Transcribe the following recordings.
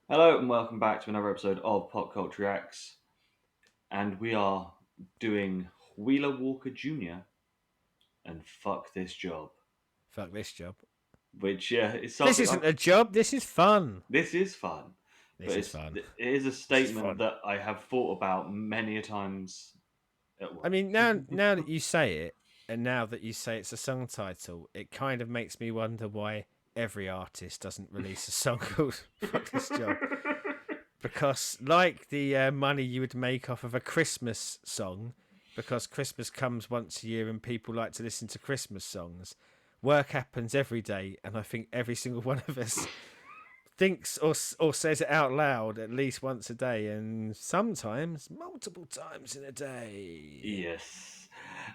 Hello and welcome back to another episode of PopCulture X, and we are doing Wheeler Walker Jr. and Fuck This Job, Fuck this job. which is This something isn't a job. This is fun. this is fun, but This is fun. it is a This is statement fun. that I have thought about many a times at I work. mean, now that you say it, and now that you say it's a song title, it kind of makes me wonder why every artist doesn't release a song called "Fuck This Job." Because, like the money you would make off of a Christmas song, because Christmas comes once a year and people like to listen to Christmas songs, work happens every day, and I think every single one of us thinks or says it out loud at least once a day, and sometimes multiple times in a day. Yes.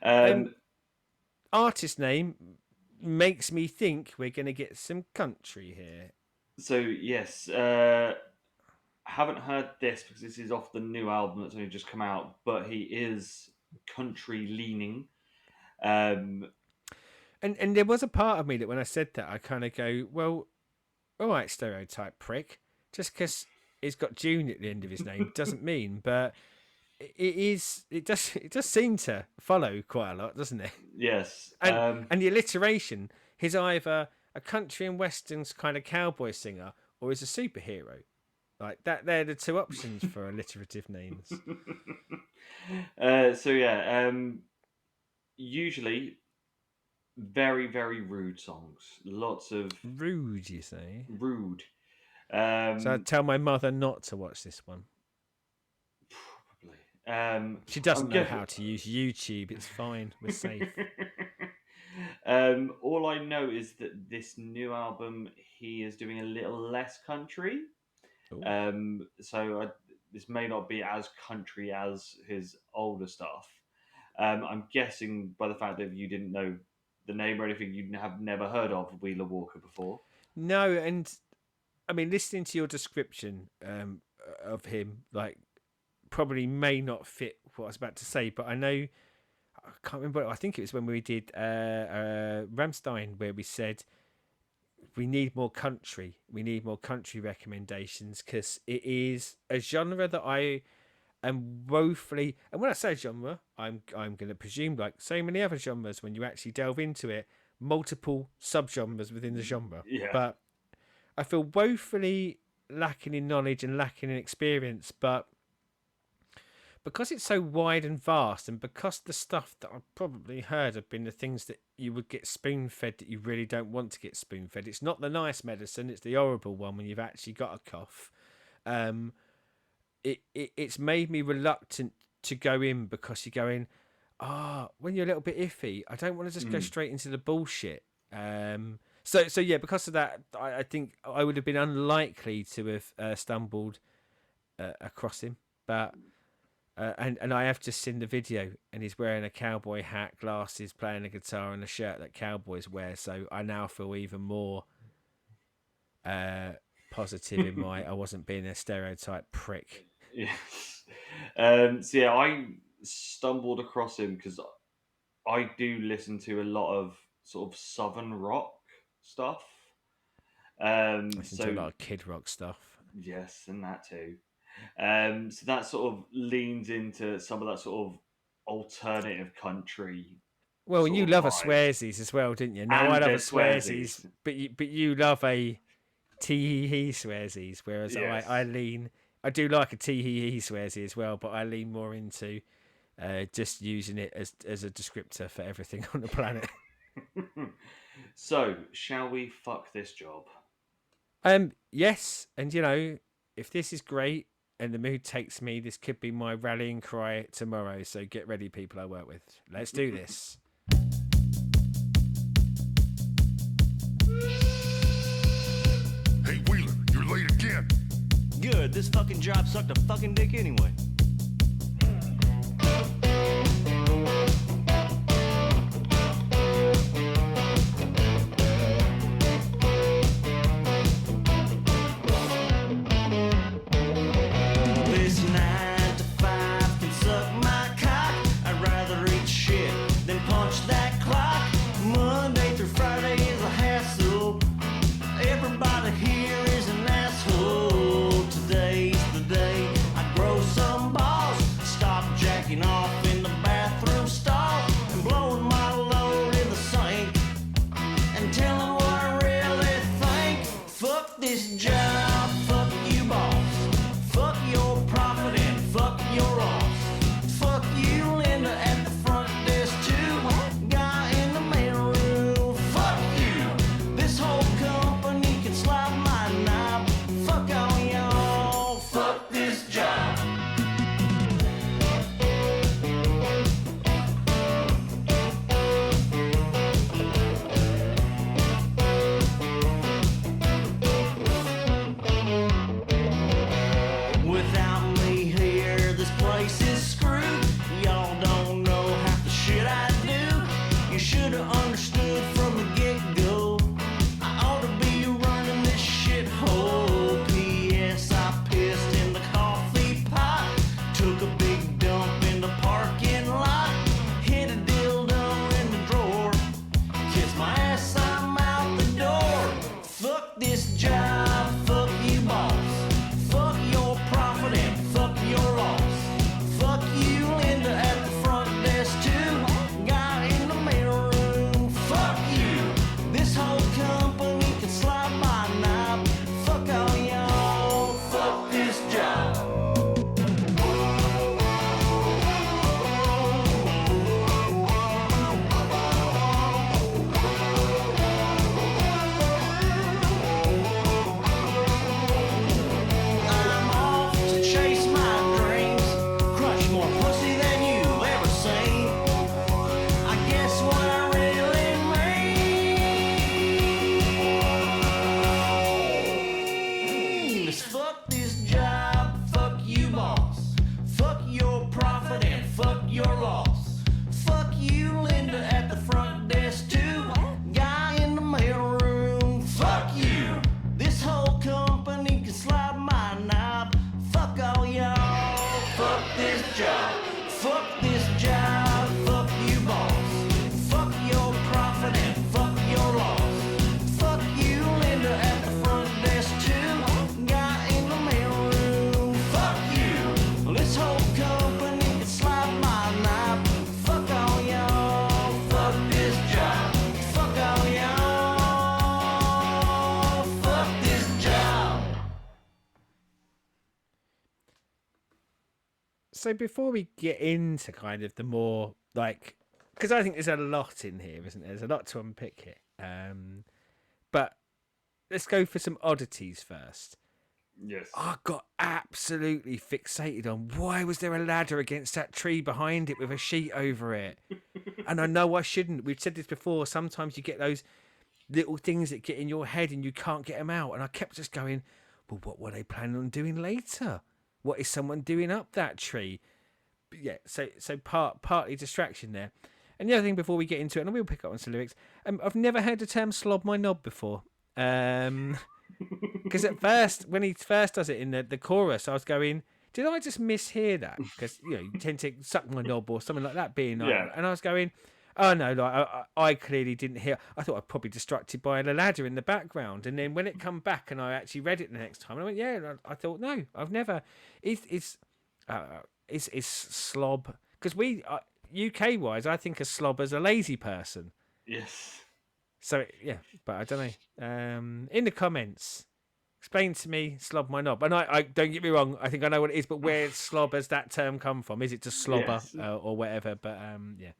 And Um, artist name makes me think we're going to get some country here. so yes, haven't heard this because this is off the new album that's only just come out, but he is country leaning. Um, And there was a part of me that when I said that, I kind of go, well, all right, stereotype prick. Just because he's got June at the end of his name doesn't mean, but it does seem to follow quite a lot, doesn't it? yes. And the alliteration, he's either a country and westerns kind of cowboy singer or he's a superhero. Like that, they're the two options for alliterative names. So yeah, usually very very rude songs, lots of Rude, you say? rude. So I Um, tell my mother not to watch this one. Probably. She doesn't I'm know guessing. how to use YouTube. It's fine. We're safe. All I know is that this new album he is doing a little less country. Oh. This may not be as country as his older stuff. I'm guessing by the fact that you didn't know the name or anything, you have never heard of Wheeler Walker before. No, and I mean, listening to your description of him, like, probably may not fit what I was about to say, but I know I can't remember. I think it was when we did Ramstein where we said we need more country. We need more country recommendations because it is a genre that I am woefully. And when I say genre, I'm going to presume like so many other genres when you actually delve into it, multiple subgenres within the genre. Yeah. But I feel woefully lacking in knowledge and lacking in experience, but because it's so wide and vast, and because the stuff that I've probably heard have been the things that you would get spoon fed that you really don't want to get spoon fed. It's not the nice medicine; it's the horrible one when you've actually got a cough. Um, it's made me reluctant to go in because you're going, when you're a little bit iffy, I don't want to just go straight into the bullshit. So yeah, because of that, I think I would have been unlikely to have stumbled across him, but. And I have just seen the video, and he's wearing a cowboy hat, glasses, playing a guitar, and a shirt that cowboys wear. So I now feel even more positive in my I wasn't being a stereotype prick. Yes. So yeah, I stumbled across him because I do listen to a lot of sort of southern rock stuff. Listen to a So lot of Kid Rock stuff. yes, and that too. So that sort of leans into some of that sort of alternative country Well, and you sort of love a vibe. Swearsies as well, didn't you? Now I And love a there's Swearsies, Swearsies. but you love a tee hee hee Swearsies, whereas I Yes. lean. I do like a tee hee hee Swearsy as well, but I lean more into just using it as a descriptor for everything on the planet. So, shall we fuck this job? Yes, and if this is great and the mood takes me, this could be my rallying cry tomorrow. So get ready, people I work with. Let's do this. Hey Wheeler, you're late again. Good, this fucking job sucked a fucking dick anyway. This 9 to 5 can suck my cock. I'd rather eat shit than punch that clock. Monday through Friday is a hassle. Everybody here is an asshole. So before we get into kind of the more like, because I think there's a lot in here, isn't there? There's a lot to unpick here. But let's go for some oddities first. Yes. I got absolutely fixated on why was there a ladder against that tree behind it with a sheet over it? And I know I shouldn't. We've said this before. Sometimes you get those little things that get in your head and you can't get them out. And I kept just going, well, what were they planning on doing later? What is someone doing up that tree? But yeah, so partly distraction there. And the other thing before we get into it, and we'll pick up on some lyrics, I've never heard the term slob my knob before. Because at first, when he first does it in the chorus, I was going, did I just mishear that? Because, you know, you tend to suck my knob or something like that being like, Yeah. and I was going, oh no, like I clearly didn't hear. I thought I'd probably distracted by the ladder in the background. And then when it come back and I actually read it the next time, I went, yeah, I thought, no, I've never, it's slob. Because we, UK wise, I think a slob as a lazy person. Yes. So yeah, but I don't know. In the comments, explain to me slob my knob. And I don't get me wrong, I think I know what it is, but where slob has that term come from? Is it just slobber Yes. or whatever? But yeah.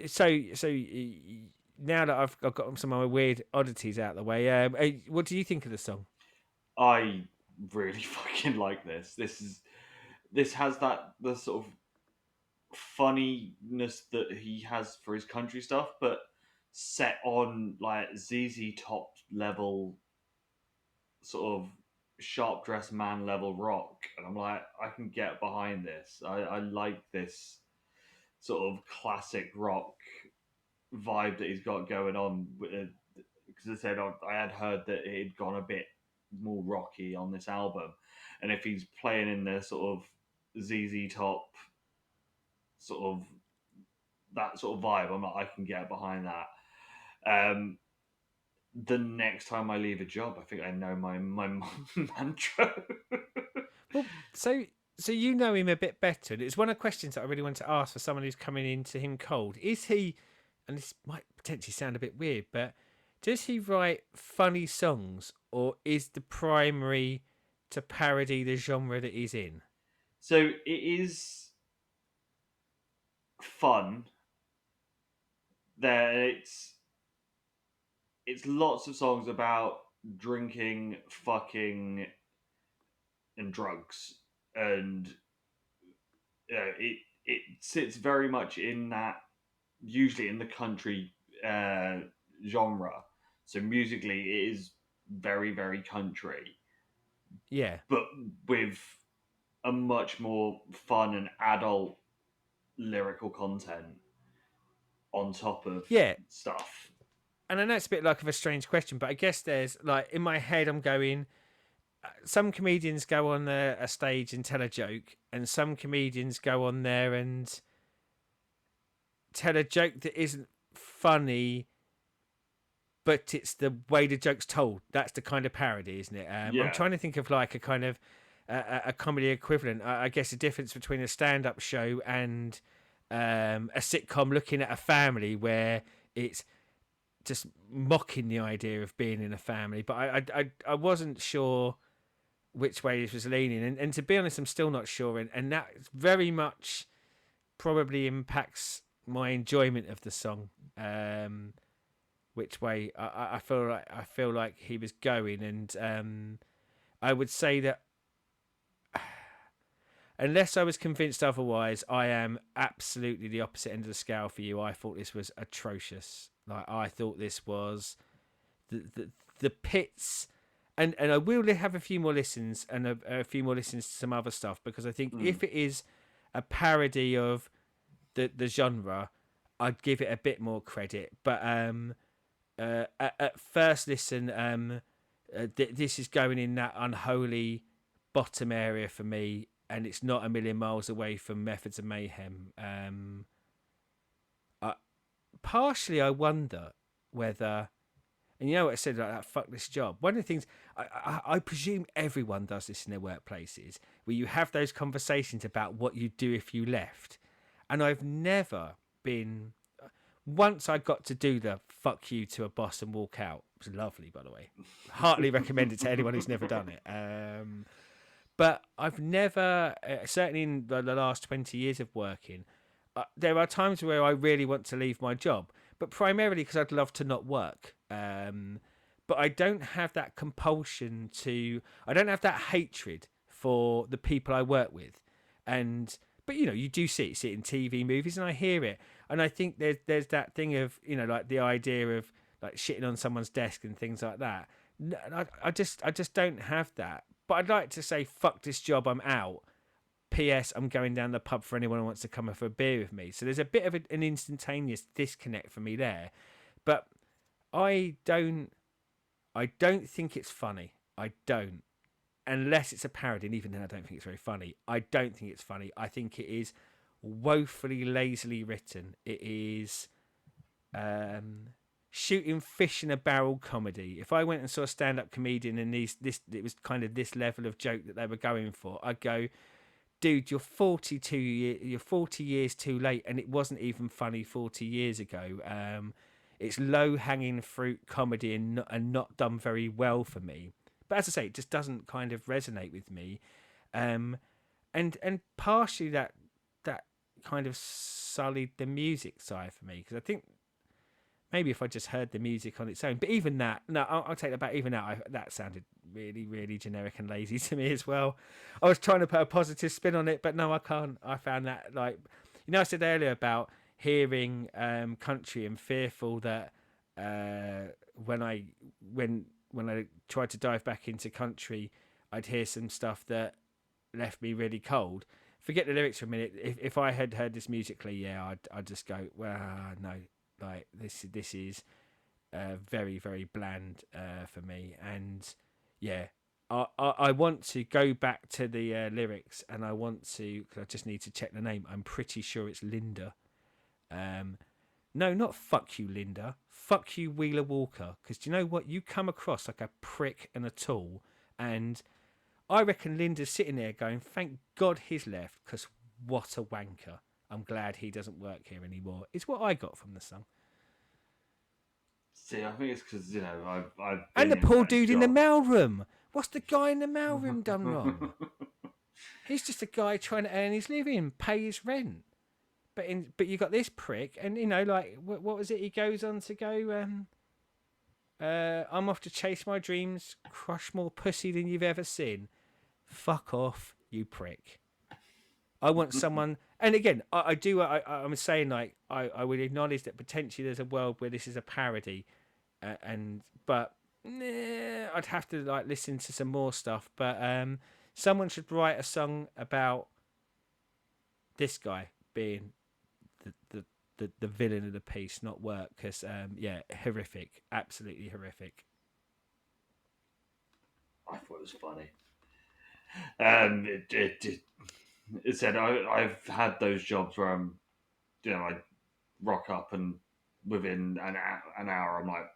So now that I've got some of my weird oddities out of the way, what do you think of the song? I really fucking like this. This has the sort of funniness that he has for his country stuff, but set on like ZZ Top level, sort of sharp dressed man level rock, and I'm like, I can get behind this. I like this sort of classic rock vibe that he's got going on. Because I said I had heard that it had gone a bit more rocky on this album, and if he's playing in the sort of ZZ Top sort of that sort of vibe, I'm like, I can get behind that. The next time I leave a job, I think I know my mantra. Well, so you know him a bit better. And it's one of the questions that I really want to ask for someone who's coming into him cold. Is he, and this might potentially sound a bit weird, but does he write funny songs, or is the primary to parody the genre that he's in? So it is fun. There, it's lots of songs about drinking, fucking, and drugs, and it sits very much in that, usually in the country genre. So musically, it is very country, Yeah. but with a much more fun and adult lyrical content on top of Yeah. stuff. And I know it's a bit like of a strange question, but I guess there's like in my head, I'm going, some comedians go on a stage and tell a joke, and some comedians go on there and tell a joke that isn't funny, but it's the way the joke's told. That's the kind of parody, isn't it? Yeah. I'm trying to think of like a kind of a comedy equivalent. I guess the difference between a stand-up show and a sitcom looking at a family where it's just mocking the idea of being in a family. But I wasn't sure which way this was leaning, and to be honest, I'm still not sure, and that very much probably impacts my enjoyment of the song. Which way I feel like he was going, and I would say that unless I was convinced otherwise, I am absolutely the opposite end of the scale for you. I thought this was atrocious. Like I thought this was the pits, and I will have a few more listens and a few more listens to some other stuff, because I think if it is a parody of the genre, I'd give it a bit more credit. But at first listen, this is going in that unholy bottom area for me, and it's not a million miles away from Methods of Mayhem. Partially, I wonder whether, and you know what I said, like that fuck this job. One of the things, I presume everyone does this in their workplaces, where you have those conversations about what you'd do if you left. And I've never been, once I got to do the fuck you to a boss and walk out. It was lovely, by the way. Heartily recommend it to anyone who's never done it. But I've never, certainly in the last 20 years of working, there are times where I really want to leave my job, but primarily because I'd love to not work. But I don't have that compulsion to, I don't have that hatred for the people I work with. And, but you know, you do see it in TV movies, and I hear it. And I think there's that thing of, you know, like the idea of like shitting on someone's desk and things like that. I just don't have that. But I'd like to say, fuck this job, I'm out. P.S. I'm going down the pub for anyone who wants to come have a beer with me. So there's a bit of an instantaneous disconnect for me there. But I don't, I don't think it's funny. I don't, unless it's a parody. And even then, I don't think it's very funny. I don't think it's funny. I think it is woefully lazily written. It is shooting fish in a barrel comedy. If I went and saw a stand-up comedian and it was kind of this level of joke that they were going for, I'd go, dude, you're 40 years too late, and it wasn't even funny 40 years ago. It's low-hanging fruit comedy and not done very well for me. But as I say, it just doesn't kind of resonate with me. And partially that kind of sullied the music side for me, because I think maybe if I just heard the music on its own, but even that, no, I'll take that back. Even that sounded really, really generic and lazy to me as well. I was trying to put a positive spin on it, but no, I can't. I found that, like, you know, I said earlier about hearing country and fearful that when I tried to dive back into country, I'd hear some stuff that left me really cold. Forget the lyrics for a minute. If I had heard this musically, yeah, I'd just go, well, no, like this is very, very bland for me. And yeah, I want to go back to the lyrics, and I want to, cause I just need to check the name. I'm pretty sure it's Linda. No, not fuck you, Linda. Fuck you, Wheeler Walker. Because do you know what? You come across like a prick and a tool. And I reckon Linda's sitting there going, thank God he's left, because what a wanker. I'm glad he doesn't work here anymore. It's what I got from the song. See, I think it's because, you know, I've And been the in poor that dude in the job. mailroom. What's the guy in the mailroom done wrong? He's just a guy trying to earn his living, pay his rent. But you got this prick, and you know, like what was it? He goes on to go, I'm off to chase my dreams, crush more pussy than you've ever seen. Fuck off, you prick. I want someone, and again, I do. I'm saying, like, I would acknowledge that potentially there's a world where this is a parody, but I'd have to like listen to some more stuff. But someone should write a song about this guy being the villain of the piece, not work, because yeah, horrific, absolutely horrific. I thought it was funny. It said I've had those jobs where I rock up and within an hour I'm like,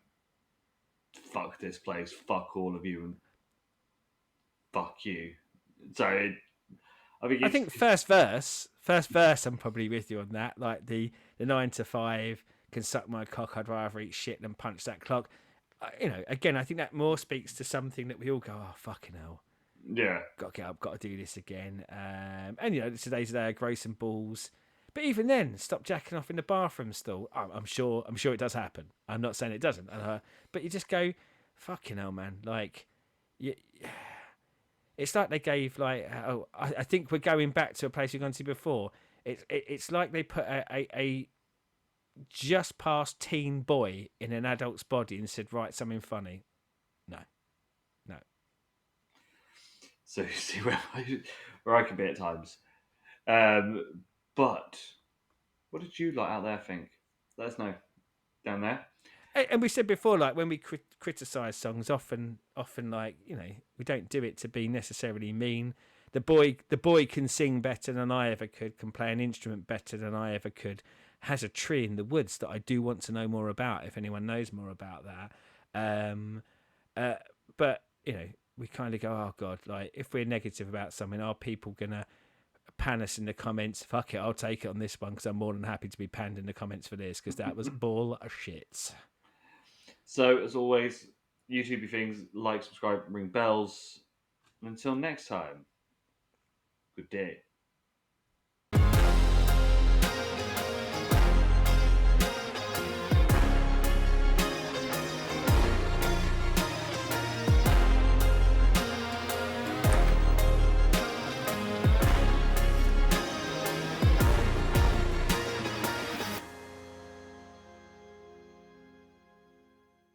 fuck this place, fuck all of you, and fuck you. So I think I it's think first verse, I'm probably with you on that. Like the 9 to 5 can suck my cock. I'd rather eat shit than punch that clock. You know, again, I think that more speaks to something that we all go, oh fucking hell, yeah. got to get up, got to do this again. And you know, today's day, grow some balls. But even then, stop jacking off in the bathroom stall. I'm sure it does happen. I'm not saying it doesn't. But you just go, fucking hell, man. Like, you, it's like they gave like, oh, I think we're going back to a place we've gone to before. It's like they put a just past teen boy in an adult's body and said, write something funny. No. So you see where I can be at times. But what did you lot out there think? Let us know down there. And we said before, like when we criticize songs, often like, you know, we don't do it to be necessarily mean. The boy can sing better than I ever could, can play an instrument better than I ever could, has a tree in the woods that I do want to know more about. If anyone knows more about that, but you know, we kind of go, oh god, like if we're negative about something, are people gonna pan us in the comments? Fuck it, I'll take it on this one because I'm more than happy to be panned in the comments for this because that was bull shit. So as always, YouTube things, like, subscribe, ring bells. And until next time. Good day.